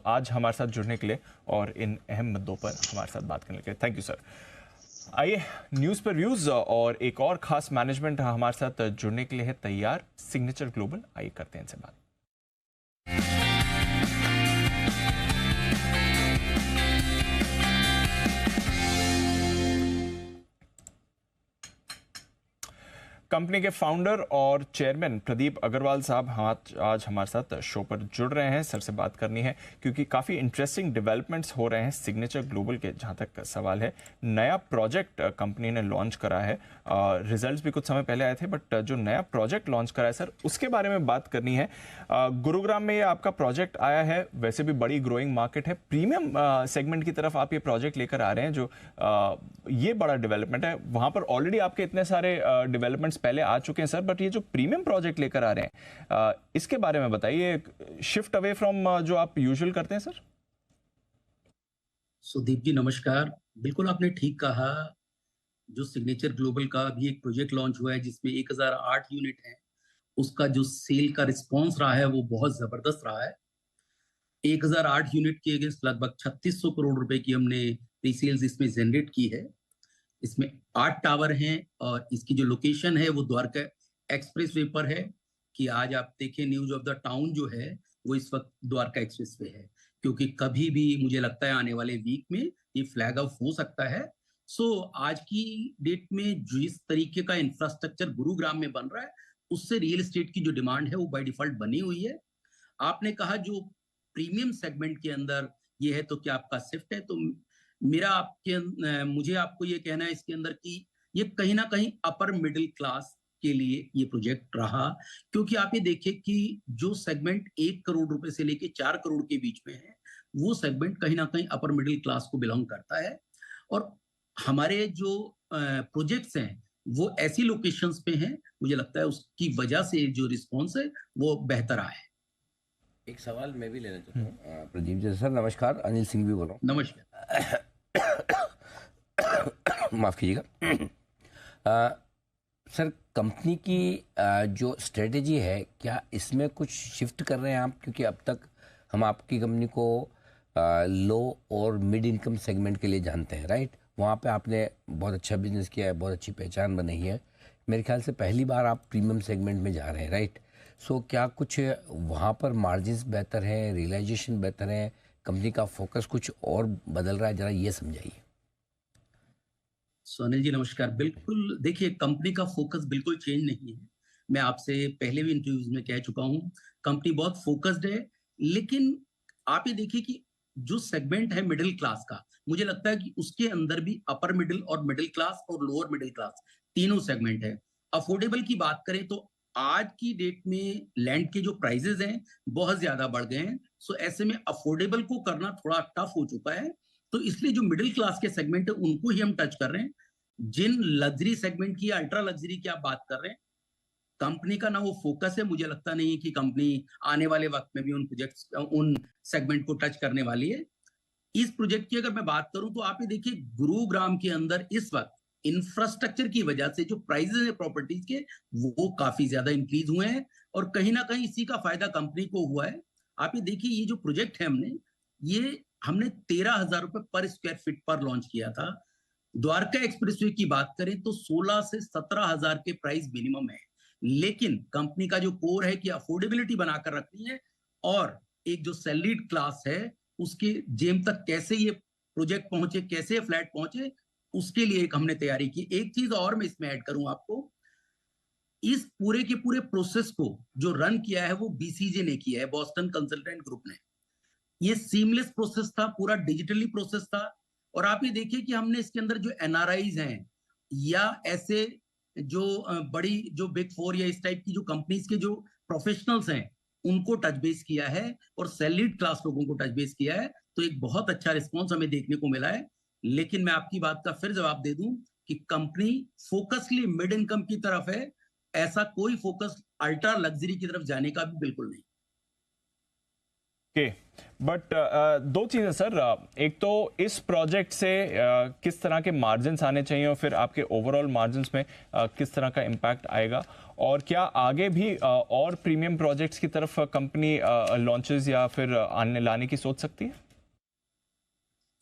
A: आज हमारे साथ जुड़ने के लिए और इन अहम मुद्दों पर हमारे साथ बात करने के लिए। Thank you sir. आइए न्यूज़ पर व्यूज़, और एक और खास मैनेजमेंट हमारे साथ जुड़ने के लिए है तैयार, सिग्नेचर ग्लोबल। आइए करते हैं इनसे बात। कंपनी के फाउंडर और चेयरमैन प्रदीप अग्रवाल साहब आज हमारे साथ शो पर जुड़ रहे हैं। सर से बात करनी है क्योंकि काफ़ी इंटरेस्टिंग डेवलपमेंट्स हो रहे हैं सिग्नेचर ग्लोबल के। जहां तक सवाल है, नया प्रोजेक्ट कंपनी ने लॉन्च करा है। रिजल्ट्स भी कुछ समय पहले आए थे, बट जो नया प्रोजेक्ट लॉन्च करा है सर, उसके बारे में बात करनी है। गुरुग्राम में ये आपका प्रोजेक्ट आया है, वैसे भी बड़ी ग्रोइंग मार्केट है, प्रीमियम सेगमेंट की तरफ आप ये प्रोजेक्ट लेकर आ रहे हैं, जो ये बड़ा डेवलपमेंट है। वहां पर ऑलरेडी आपके इतने सारे डेवलपमेंट्स पहले आ चुके हैं सर, बट ये जो प्रीमियम प्रोजेक्ट लेकर आ रहे हैं, इसके बारे में बताइए। शिफ्ट अवे फ्रॉम जो आप यूजुअल करते हैं सर।
H: सुदीप जी नमस्कार। बिल्कुल आपने ठीक कहा। जो सिग्नेचर ग्लोबल का भी एक प्रोजेक्ट लॉन्च हुआ है जिसमें 1008 यूनिट है, उसका जो सेल का रिस्पॉन्स रहा है वो बहुत जबरदस्त रहा है। 1008 यूनिट के अगेंस्ट लगभग 3600 करोड़ रुपए की हमने प्री सेल्स इसमें जनरेट की है। इसमें 8 टावर हैं और इसकी जो लोकेशन है वो द्वारका एक्सप्रेस वे पर है। कि आज आप देखें न्यूज ऑफ द टाउन जो है वो इस वक्त द्वारका एक्सप्रेस वे है, क्योंकि कभी भी मुझे लगता है आने वाले वीक में ये फ्लैग ऑफ हो सकता है। सो आज की डेट में जिस तरीके का इंफ्रास्ट्रक्चर गुरुग्राम में बन रहा है, उससे रियल एस्टेट की जो डिमांड है वो बाय डिफॉल्ट बनी हुई है। आपने कहा जो प्रीमियम सेगमेंट के अंदर ये है, तो क्या आपका शिफ्ट है? तो मुझे आपको ये कहना है इसके अंदर कि ये कहीं ना कहीं अपर मिडिल क्लास के लिए ये प्रोजेक्ट रहा, क्योंकि आप ये देखिए कि जो सेगमेंट 1 करोड़ रुपए से लेके 4 करोड़ के बीच में है, वो सेगमेंट कहीं ना कहीं अपर मिडिल क्लास को बिलोंग करता है। और हमारे जो प्रोजेक्ट्स हैं वो ऐसी लोकेशंस पे हैं, मुझे लगता है उसकी वजह से जो रिस्पॉन्स है वो बेहतर आया है।
D: एक सवाल मैं भी लेना चाहता हूँ प्रदीप जी। सर नमस्कार, अनिल सिंह भी बोल रहा हूँ।
H: नमस्कार।
D: माफ़ कीजिएगा सर, कंपनी की जो स्ट्रेटेजी है, क्या इसमें कुछ शिफ्ट कर रहे हैं आप? क्योंकि अब तक हम आपकी कंपनी को लो और मिड इनकम सेगमेंट के लिए जानते हैं, राइट? वहाँ पे आपने बहुत अच्छा बिजनेस किया है, बहुत अच्छी पहचान बनाई है। मेरे ख्याल से पहली बार आप प्रीमियम सेगमेंट में जा रहे हैं, राइट? सो क्या कुछ वहाँ पर मार्जिन्स बेहतर हैं, रियलाइजेशन बेहतर है, कंपनी का फोकस कुछ और बदल रहा है? ज़रा ये समझाइए।
H: सोनिल जी नमस्कार। बिल्कुल, देखिए कंपनी का फोकस बिल्कुल चेंज नहीं है। मैं आपसे पहले भी इंटरव्यूज में कह चुका हूँ, कंपनी बहुत फोकस्ड है। लेकिन आप ये देखिए कि जो सेगमेंट है मिडिल क्लास का, मुझे लगता है कि उसके अंदर भी अपर मिडिल और मिडिल क्लास और लोअर मिडिल क्लास तीनों सेगमेंट है। अफोर्डेबल की बात करें तो आज की डेट में लैंड के जो प्राइसेस हैं बहुत ज्यादा बढ़ गए हैं। सो ऐसे में अफोर्डेबल को करना थोड़ा टफ हो चुका है। तो इसलिए जो मिडिल क्लास के सेगमेंट है उनको ही हम टच कर रहे हैं। जिन लग्जरी सेगमेंट की, अल्ट्रा लग्जरी की आप बात कर रहे हैं, कंपनी का ना वो फोकस है। मुझे लगता नहीं है कि कंपनी आने वाले वक्त में भी उन प्रोजेक्ट्स, उन सेगमेंट को टच करने वाली है। इस प्रोजेक्ट की अगर मैं बात करूं तो आप ये देखिए, गुरुग्राम के अंदर इस वक्त इंफ्रास्ट्रक्चर की वजह से जो प्राइसेस है प्रॉपर्टीज के वो काफी ज्यादा इंक्रीज हुए हैं और कहीं ना कहीं इसी का फायदा कंपनी को हुआ है। आप ये देखिए, ये जो प्रोजेक्ट है हमने 13,000 रुपए पर स्क्वायर फीट पर लॉन्च किया था। द्वारका एक्सप्रेसवे की बात करें तो 16 से 17,000 के प्राइस मिनिमम है। लेकिन कंपनी का जो कोर है कि अफोर्डेबिलिटी बनाकर रखनी है और एक जो सैलरीड क्लास है उसके जेब तक कैसे ये प्रोजेक्ट पहुंचे, कैसे फ्लैट पहुंचे, उसके लिए एक हमने तैयारी की। एक चीज और मैं इसमें ऐड करूं आपको, इस पूरे के पूरे प्रोसेस को जो रन किया है वो बीसीजे ने किया है, बॉस्टन कंसल्टेंट ग्रुप ने। ये सीमलेस प्रोसेस था, पूरा डिजिटली प्रोसेस था। और आप ये देखिए कि हमने इसके अंदर जो एनआरआईज हैं या ऐसे जो बड़ी जो बिग फोर या इस टाइप की जो कंपनीज के जो प्रोफेशनल्स हैं उनको टच बेस किया है और सैलरीड क्लास लोगों को टच बेस किया है। तो एक बहुत अच्छा रिस्पॉन्स हमें देखने को मिला है। लेकिन मैं आपकी बात का फिर जवाब दे दूं कि कंपनी फोकसली मिड इनकम की तरफ है, ऐसा कोई फोकस अल्ट्रा लग्जरी की तरफ जाने का भी बिल्कुल नहीं।
A: बट दो चीजें सर, एक तो इस प्रोजेक्ट से किस तरह के मार्जिन्स आने चाहिए और फिर आपके ओवरऑल मार्जिन्स में किस तरह का इम्पैक्ट आएगा, और क्या आगे भी और प्रीमियम प्रोजेक्ट्स की तरफ कंपनी लॉन्चेस या फिर आने लाने की सोच सकती है?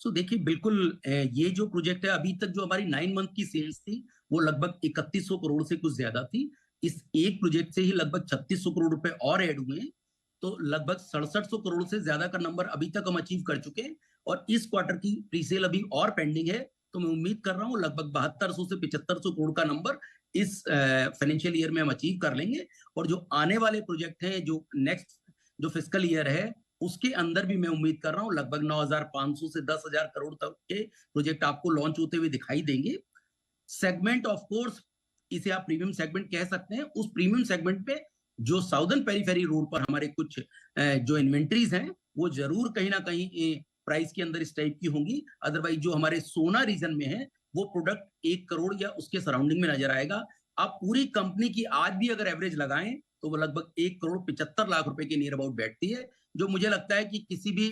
H: सो देखिए, बिल्कुल ये जो प्रोजेक्ट है, अभी तक जो हमारी 9 मंथ की सेल्स थी वो लगभग 3100 करोड़ से कुछ ज्यादा थी। इस एक प्रोजेक्ट से ही लगभग 3600 करोड़ रुपए और ऐड हुए हैं। तो लगभग 6700 करोड़ से ज्यादा का नंबर अभी तक हम अचीव कर चुके हैं और इस क्वार्टर की प्रीसेल अभी और पेंडिंग है। तो मैं उम्मीद कर रहा हूँ लगभग 7200 से 7500 करोड़ का नंबर इस फाइनेंशियल ईयर में हम अचीव कर लेंगे। और जो आने वाले प्रोजेक्ट हैं, जो नेक्स्ट जो फिस्कल ईयर है उसके अंदर भी मैं उम्मीद कर रहा हूँ लगभग 9,500 से 10,000 करोड़ तक के प्रोजेक्ट आपको लॉन्च होते हुए दिखाई देंगे। सेगमेंट ऑफ कोर्स इसे आप प्रीमियम सेगमेंट कह सकते हैं। उस प्रीमियम सेगमेंट पे जो साउदर्न पेरीफेरी रोड पर हमारे कुछ जो इन्वेंट्रीज हैं वो जरूर कहीं ना कहीं प्राइस के अंदर इस टाइप की होंगी। अदरवाइज जो हमारे सोना रीजन में है वो प्रोडक्ट 1 करोड़ या उसके सराउंडिंग में नजर आएगा। आप पूरी कंपनी की आज भी अगर एवरेज लगाएं तो वो लगभग 1 करोड़ 75 लाख रुपए के नियर अबाउट बैठती है, जो मुझे लगता है कि किसी भी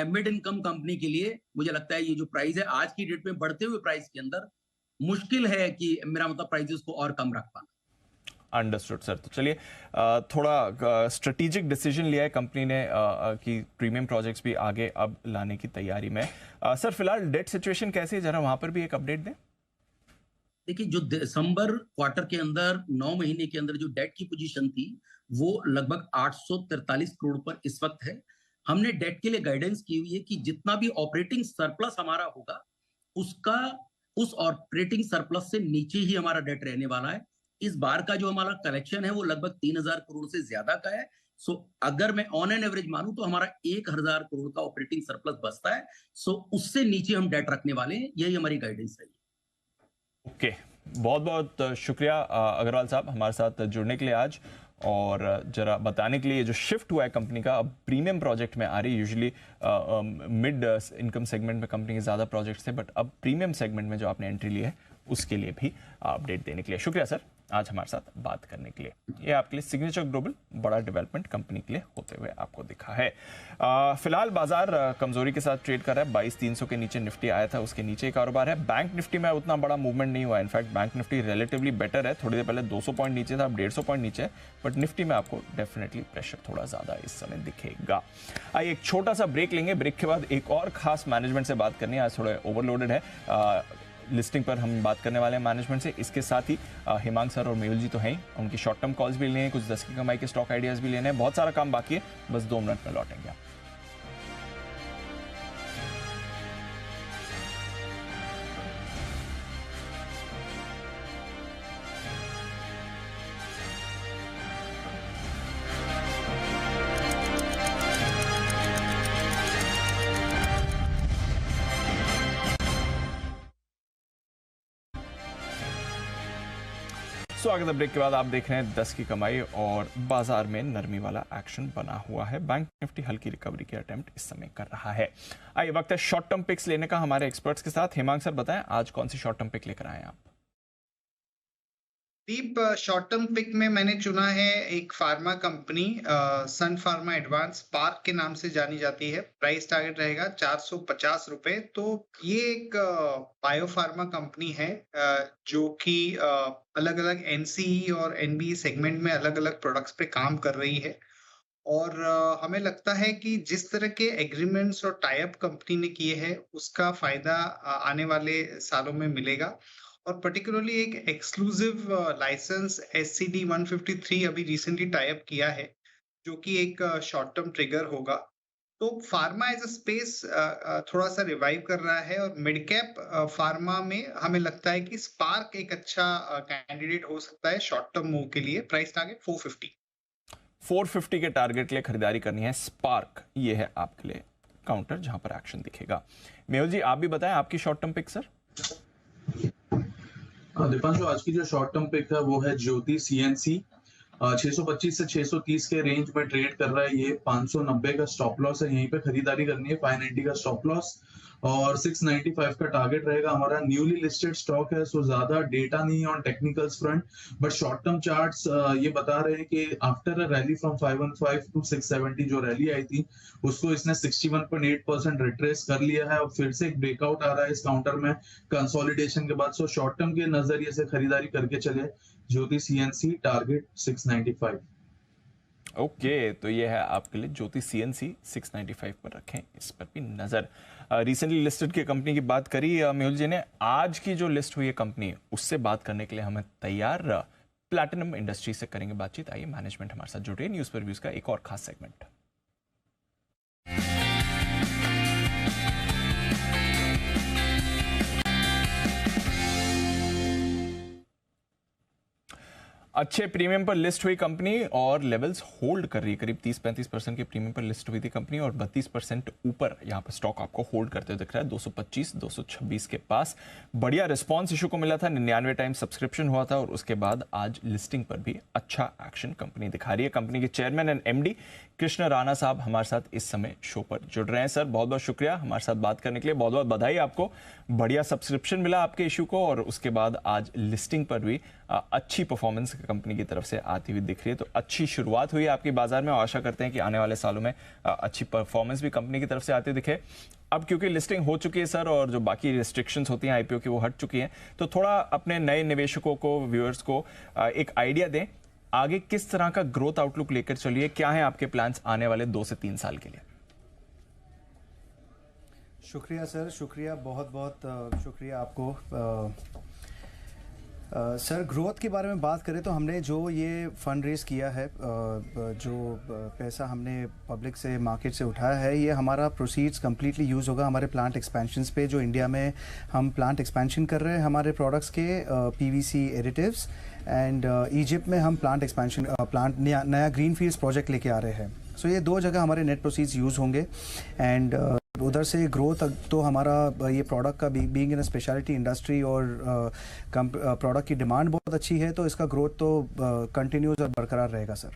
H: मिड इनकम कंपनी के लिए मुझे लगता है ये जो प्राइस है आज की डेट में बढ़ते हुए प्राइस के अंदर मुश्किल है कि मेरा मतलब प्राइसेस को और कम रख पाना।
A: Understood sir. तो चलिए, थोड़ा स्ट्रेटेजिक डिसीजन लिया है कंपनी ने कि प्रीमियम प्रोजेक्ट्स भी आगे अब लाने की तैयारी में। सर फिलहाल डेट सिचुएशन कैसी है, जरा वहां पर भी एक अपडेट दें।
H: देखिए, जो दिसंबर क्वार्टर के अंदर 9 महीने के अंदर जो डेट की पोजीशन थी वो लगभग 843 करोड़ पर इस वक्त है। हमने डेट के लिए गाइडेंस की हुई है कि जितना भी ऑपरेटिंग सरप्लस हमारा होगा उसका उस ऑपरेटिंग सरप्लस से नीचे ही हमारा डेट रहने वाला है। इस बार का जो हमारा कलेक्शन है वो लगभग 3,000 करोड़ से ज्यादा का है। सो अगर मैं ऑन एन एवरेज मानूं तो हमारा 1,000 करोड़ का ऑपरेटिंग सरप्लस बचता है। सो उससे नीचे हम डेट रखने वाले हैं, यही हमारी गाइडेंस है।
A: ओके, बहुत बहुत शुक्रिया अग्रवाल साहब हमारे साथ जुड़ने के लिए आज, और जरा बताने के लिए जो शिफ्ट हुआ है कंपनी का अब प्रीमियम प्रोजेक्ट में आ रही है। यूजुअली मिड इनकम सेगमेंट में कंपनी के ज़्यादा प्रोजेक्ट्स थे, बट अब प्रीमियम सेगमेंट में जो आपने एंट्री ली है उसके लिए भी अपडेट देने के लिए शुक्रिया सर। आज हमारे साथ बात करने के लिए। ये आपके लिए सिग्नेचर ग्लोबल बड़ा डेवलपमेंट कंपनी के लिए होते हुए आपको दिखा है। फिलहाल बाजार कमजोरी के साथ ट्रेड कर रहा है। 22,300 के नीचे निफ्टी आया था, उसके नीचे कारोबार है। बैंक निफ्टी में उतना बड़ा मूवमेंट नहीं हुआ। In fact bank Nifty relatively better है। थोड़ी देर पहले 200 पॉइंट नीचे था, अब 150 पॉइंट नीचे है, बट निफ्टी में आपको डेफिनेटली प्रेशर थोड़ा ज्यादा इस समय दिखेगा। आइए एक छोटा सा ब्रेक लेंगे। ब्रेक के बाद एक और खास मैनेजमेंट से बात करनी है। आज थोड़ा ओवरलोडेड है। लिस्टिंग पर हम बात करने वाले हैं मैनेजमेंट से। इसके साथ ही हिमांग सर और मेहुल जी तो हैं ही, उनकी शॉर्ट टर्म कॉल्स भी लेने हैं, कुछ 10 की कमाई के स्टॉक आइडियाज भी लेने हैं। बहुत सारा काम बाकी है, बस 2 मिनट में लौटेंगे आप। स्वागत है। ब्रेक के बाद आप देख रहे हैं 10 की कमाई और बाजार में नरमी वाला एक्शन बना हुआ है। बैंक निफ्टी हल्की रिकवरी के अटेम्प्ट इस समय कर रहा है। आइए वक्त है शॉर्ट टर्म पिक्स लेने का हमारे एक्सपर्ट्स के साथ। हिमांग सर बताएं आज कौन सी शॉर्ट टर्म पिक लेकर आए आप?
B: दीप, शॉर्ट टर्म पिक में मैंने चुना है एक फार्मा कंपनी, सन फार्मा एडवांस, स्पार्क के नाम से जानी जाती है। प्राइस टारगेट रहेगा 450 रुपए। तो ये एक बायो फार्मा कंपनी है जो कि अलग अलग एनसीई और एनबी सेगमेंट में अलग अलग प्रोडक्ट्स पे काम कर रही है। और हमें लगता है कि जिस तरह के एग्रीमेंट्स और टाई अप कंपनी ने किए हैं उसका फायदा आने वाले सालों में मिलेगा। और पर्टिकुलरली एक एक्सक्लूसिव लाइसेंस SCD 153 अभी रिसेंटली टाई अप किया है, जो कि एक शॉर्ट टर्म ट्रिगर होगा। तो फार्मा एज अ स्पेस थोड़ा सा रिवाइव कर रहा है। और मिड कैप फार्मा में हमें लगता है कि स्पार्क एक अच्छा कैंडिडेट हो सकता है शॉर्ट टर्म मूव के लिए। प्राइस टारगेट 450
A: के टारगेट के लिए खरीदारी करनी है। स्पार्क ये है आपके लिए काउंटर जहां पर एक्शन दिखेगा। मेहुल जी आप भी बताएं आपकी short term pick sir.
C: Deepanshu, आज की जो शॉर्ट टर्म पिक है वो है ज्योति CNC। 625 से 630 के रेंज में ट्रेड कर रहा है। ये 590 का स्टॉप लॉस है, यहीं पे खरीदारी करनी है। 590 का स्टॉप लॉस और 695 का टारगेट रहेगा। हमारा न्यूली लिस्टेड स्टॉक है, सो ज्यादा डेटा नहीं है on technicals front, but short term charts ये बता रहे हैं कि after a rally from 515 to 670 जो रैली आई थी उसको इसने 61.8% रिट्रेस कर लिया है और फिर से एक ब्रेकआउट आ रहा है इस काउंटर में कंसोलिडेशन के बाद। सो शॉर्ट टर्म के नजरिए से खरीदारी करके चले। ज्योति CNC टारगेट 695।
A: ओके तो ये है आपके लिए ज्योति CNC 695 पर रखें, इस पर भी नजर। रिसेंटली लिस्टेड की कंपनी की बात करी मेहुल जी ने। आज की जो लिस्ट हुई है कंपनी उससे बात करने के लिए हमें तैयार प्लैटिनम इंडस्ट्री से करेंगे बातचीत। आइए मैनेजमेंट हमारे साथ जुड़ रही है। न्यूज पर व्यूज का एक और खास सेगमेंट। अच्छे प्रीमियम पर लिस्ट हुई कंपनी और लेवल्स होल्ड कर रही है। करीब 30-35% के प्रीमियम पर लिस्ट हुई थी कंपनी और 32% ऊपर यहाँ पर स्टॉक आपको होल्ड करते हुए दिख रहा है। 225-226 के पास बढ़िया रिस्पांस इशू को मिला था। 99 टाइम सब्सक्रिप्शन हुआ था और उसके बाद आज लिस्टिंग पर भी अच्छा एक्शन कंपनी दिखा रही है। कंपनी के chairman and MD Krishna Rana साहब हमारे साथ इस समय शो पर जुड़ रहे हैं। सर बहुत बहुत शुक्रिया हमारे साथ बात करने के लिए। बहुत बहुत बधाई आपको, बढ़िया सब्सक्रिप्शन मिला आपके इशू को और उसके बाद आज लिस्टिंग पर भी अच्छी परफॉर्मेंस कंपनी की तरफ से आती हुई दिख रही है। तो अच्छी शुरुआत हुई है आपकी बाजार में और आशा करते हैं कि आने वाले सालों में अच्छी परफॉर्मेंस भी कंपनी की तरफ से आती दिखे। अब क्योंकि लिस्टिंग हो चुकी है सर और जो बाकी रिस्ट्रिक्शंस होती हैं IPO की वो हट चुकी हैं, तो थोड़ा अपने नए निवेशकों को, व्यूअर्स को एक आइडिया दें आगे किस तरह का ग्रोथ आउटलुक लेकर चलिए। क्या है आपके प्लान्स आने वाले 2 से 3 साल के लिए?
I: शुक्रिया सर, शुक्रिया, बहुत बहुत शुक्रिया आपको। सर ग्रोथ के बारे में बात करें तो हमने जो ये फंड रेज किया है, जो पैसा हमने पब्लिक से, मार्केट से उठाया है, ये हमारा प्रोसीड्स कम्प्लीटली यूज़ होगा हमारे प्लांट एक्सपेंशंस पे। जो इंडिया में हम प्लांट एक्सपेंशन कर रहे हैं हमारे प्रोडक्ट्स के, PVC एडिटिव्स, एंड इजिप्ट में हम प्लांट एक्सपेंशन, नया ग्रीन फील्ड्स प्रोजेक्ट लेके आ रहे हैं। सो ये 2 जगह हमारे नेट प्रोसीड्स यूज़ होंगे। एंड उधर से ग्रोथ तो हमारा ये प्रोडक्ट का बीइंग इन स्पेशलिटी इंडस्ट्री और प्रोडक्ट की डिमांड बहुत अच्छी है, तो इसका ग्रोथ तो कंटिन्यूस और बरकरार रहेगा सर।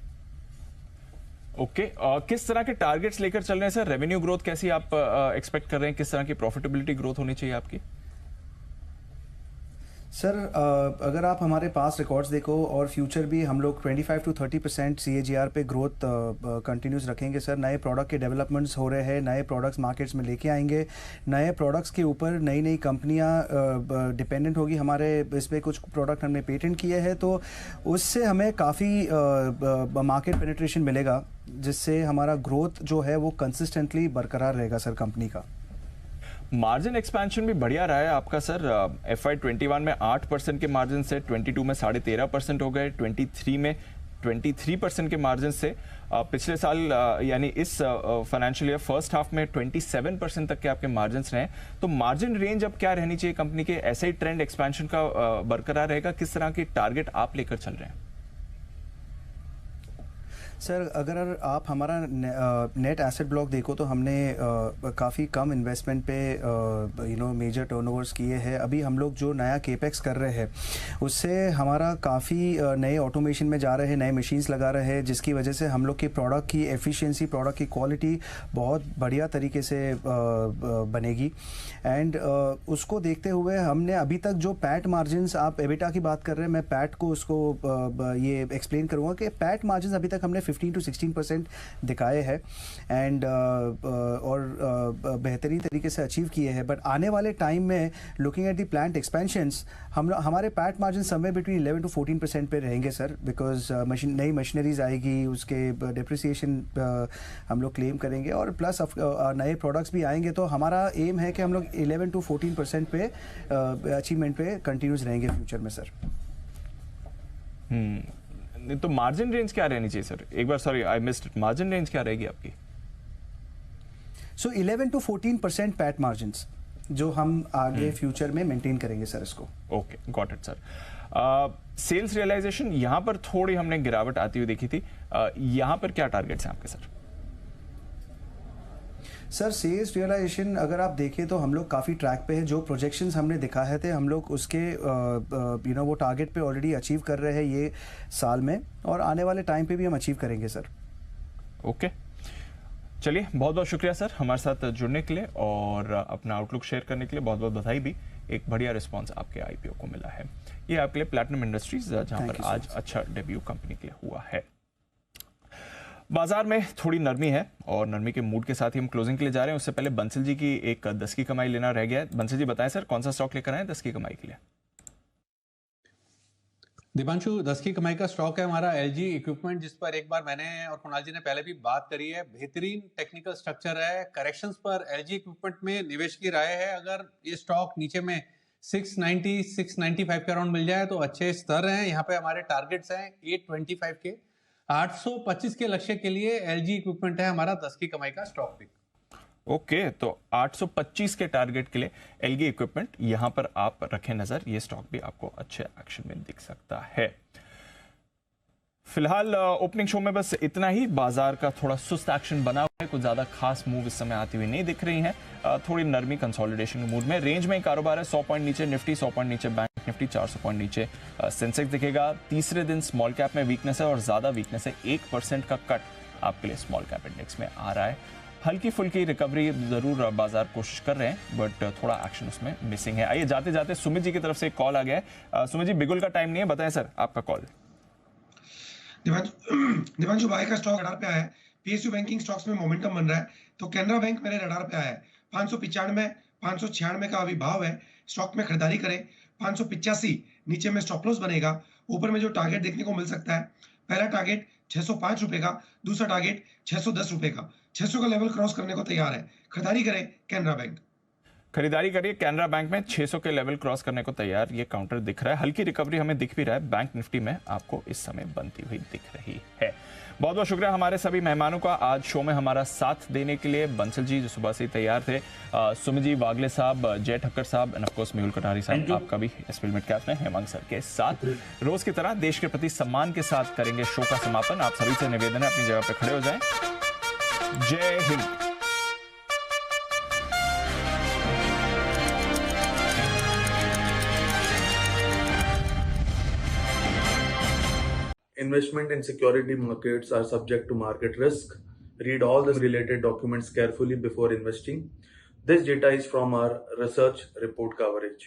A: ओके किस तरह के टारगेट्स लेकर चल रहे हैं सर? रेवेन्यू ग्रोथ कैसी आप एक्सपेक्ट कर रहे हैं? किस तरह की प्रॉफिटेबिलिटी ग्रोथ होनी चाहिए आपकी?
I: सर अगर आप हमारे पास रिकॉर्ड्स देखो और फ्यूचर भी हम लोग 25 to 30% CAGR पे ग्रोथ कंटिन्यूस रखेंगे सर। नए प्रोडक्ट के डेवलपमेंट्स हो रहे हैं, नए प्रोडक्ट्स मार्केट्स में लेके आएंगे, नए प्रोडक्ट्स के ऊपर नई नई कंपनियां डिपेंडेंट होगी हमारे इस पर। कुछ प्रोडक्ट हमने पेटेंट किए हैं तो उससे हमें काफ़ी मार्केट पेनिट्रेशन मिलेगा, जिससे हमारा ग्रोथ जो है वो कंसिस्टेंटली बरकरार रहेगा सर कंपनी का।
A: मार्जिन एक्सपेंशन भी बढ़िया रहा है आपका सर। FY21 में 8% के मार्जिन से 22 में 13.5% हो गए, 23 में 23% के मार्जिन से पिछले साल यानी इस फाइनेंशियल ईयर फर्स्ट हाफ में 27% तक के आपके मार्जिन रहे। तो मार्जिन रेंज अब क्या रहनी चाहिए कंपनी के? ऐसे ही ट्रेंड एक्सपेंशन का बरकरार रहेगा? किस तरह की टारगेट आप लेकर चल रहे हैं?
I: सर अगर आप हमारा नेट एसेट ब्लॉक देखो तो हमने काफ़ी कम इन्वेस्टमेंट पे मेजर टर्नओवर्स किए हैं। अभी हम लोग जो नया केपेक्स कर रहे हैं उससे हमारा काफ़ी नए ऑटोमेशन में जा रहे हैं, नए मशीन्स लगा रहे हैं, जिसकी वजह से हम लोग की प्रोडक्ट की एफिशिएंसी, प्रोडक्ट की क्वालिटी बहुत बढ़िया तरीके से बनेगी। एंड उसको देखते हुए हमने अभी तक जो पैट मार्जिन्स, आप एबिटा की बात कर रहे हैं, मैं पैट को उसको ये एक्सप्लेन करूँगा कि पैट मार्जिन्स अभी तक हमने 15 to 16% दिखाए हैं एंड और बेहतरीन तरीके से अचीव किए हैं। बट आने वाले टाइम में looking at the plant expansions हमारे PAT margin somewhere between 11 to 14% पे रहेंगे सर, बिकॉज नई मशीनरीज आएगी, उसके डिप्रिसिएशन हम लोग क्लेम करेंगे और प्लस नए प्रोडक्ट्स भी आएंगे। तो हमारा एम है कि हम लोग 11 to 14% पे अचीवमेंट पे कंटिन्यूस रहेंगे फ्यूचर में सर।
A: तो मार्जिन रेंज क्या रहनी चाहिए सर? एक बार sorry I missed, margin range क्या रहेगी आपकी?
I: सो 11 to 14% पैट मार्जिन्स जो हम आगे फ्यूचर में मेंटेन करेंगे सर इसको।
A: Okay, got it sir. Sales realisation यहाँ पर थोड़ी हमने गिरावट आती हुई देखी थी, यहाँ पर क्या टारगेट्स हैं आपके सर?
I: सर सेल्स रियलाइजेशन अगर आप देखें तो हम लोग काफ़ी ट्रैक पे है। जो प्रोजेक्शंस हमने दिखाए थे हम लोग उसके वो टारगेट पे ऑलरेडी अचीव कर रहे हैं ये साल में, और आने वाले टाइम पे भी हम अचीव करेंगे सर।
A: ओके, चलिए बहुत बहुत शुक्रिया सर हमारे साथ जुड़ने के लिए और अपना आउटलुक शेयर करने के लिए। बहुत बहुत बधाई भी, एक बढ़िया रिस्पॉन्स आपके IPO को मिला है। ये आपके लिए प्लैटिनम इंडस्ट्रीज जहां पर आज अच्छा डेब्यू कंपनी के लिए हुआ है। बाजार में थोड़ी नरमी है और नरमी के मूड के साथ ही हम क्लोजिंग के लिए जा रहे हैं। उससे पहले बंसल जी की एक 10 की कमाई लेना रह गया है। बंसल जी बताएं सर कौन सा स्टॉक लेकर आए 10 की कमाई के लिए?
J: दीपांशु, 10 की कमाई का स्टॉक है हमारा LG इक्विपमेंट, जिस पर एक बार मैंने और कुणाल जी ने पहले भी बात करी है। बेहतरीन टेक्निकल स्ट्रक्चर है। करेक्शंस पर LG इक्विपमेंट में निवेश की राय है। अगर ये स्टॉक नीचे में 690 695 के अराउंड मिल जाए तो अच्छे स्तर हैं। यहाँ पे हमारे टारगेट्स हैं 825 के, 825 के लक्ष्य के लिए LG इक्विपमेंट है हमारा 10 की कमाई का स्टॉक पिक।
A: ओके, तो 825 के टारगेट के लिए LG इक्विपमेंट यहां पर आप रखें नजर। ये स्टॉक भी आपको अच्छे एक्शन में दिख सकता है। फिलहाल ओपनिंग शो में बस इतना ही। बाजार का थोड़ा सुस्त एक्शन बना हुआ है, कुछ ज्यादा खास मूव इस समय आती हुई नहीं दिख रही हैं। थोड़ी नरमी कंसोलिडेशन के मूड में। रेंज में कारोबार है। 100 पॉइंट नीचे निफ्टी, 100 पॉइंट नीचे बैंक निफ्टी, 400 पॉइंट नीचे सेंसेक्स दिखेगा। तीसरे दिन स्मॉल कैप में वीकनेस है और ज्यादा वीकनेस है। 1% का कट आपके लिए स्मॉल कैप इंडेक्स में आ रहा है। हल्की फुल्की रिकवरी जरूर बाजार कोशिश कर रहे हैं, बट थोड़ा एक्शन उसमें मिसिंग है। आइए जाते जाते सुमित जी की तरफ से एक कॉल आ गया है। सुमित जी, बिगुल का टाइम नहीं है, बताएं सर आपका कॉल।
K: दिवांशु भाई का स्टॉक रडार पे आया है। PSU बैंकिंग स्टॉक्स में मोमेंटम बन रहा है, तो कैनरा बैंक मेरे रडार पे आया है। 595 596 का अभी भाव है, स्टॉक में खरीदारी करें। 585 नीचे में स्टॉप लॉस बनेगा। ऊपर में जो टारगेट देखने को मिल सकता है, पहला टारगेट 605 रुपए का, दूसरा टारगेट 610 रुपए का। 600 का लेवल क्रॉस करने को तैयार है, खरीदारी करें कैनरा बैंक।
A: खरीदारी करिए कैनरा बैंक में। 600 के लेवल क्रॉस करने को तैयार ये काउंटर दिख रहा है। हल्की रिकवरी हमें दिख भी रहा है। बैंक निफ्टी में आपको इस समय बनती हुई दिख रही है। बहुत बहुत शुक्रिया हमारे सभी मेहमानों का आज शो में हमारा साथ देने के लिए। बंसल जी जो सुबह से ही तैयार थे, सुमित जी, वागले साहब, जय ठक्कर साहब, एंड ऑफ कोर्स मेहुल कटारी साहब, आपका भी एसपीएल मिड कैप में हेमंत सर के साथ रोज की तरह देश के प्रति सम्मान के साथ करेंगे शो का समापन। आप सभी से निवेदन है अपनी जगह पर खड़े हो जाएं। जय Hind.
C: Investment in security markets are subject to market risk. Read all the related documents carefully before investing. This data is from our research report coverage.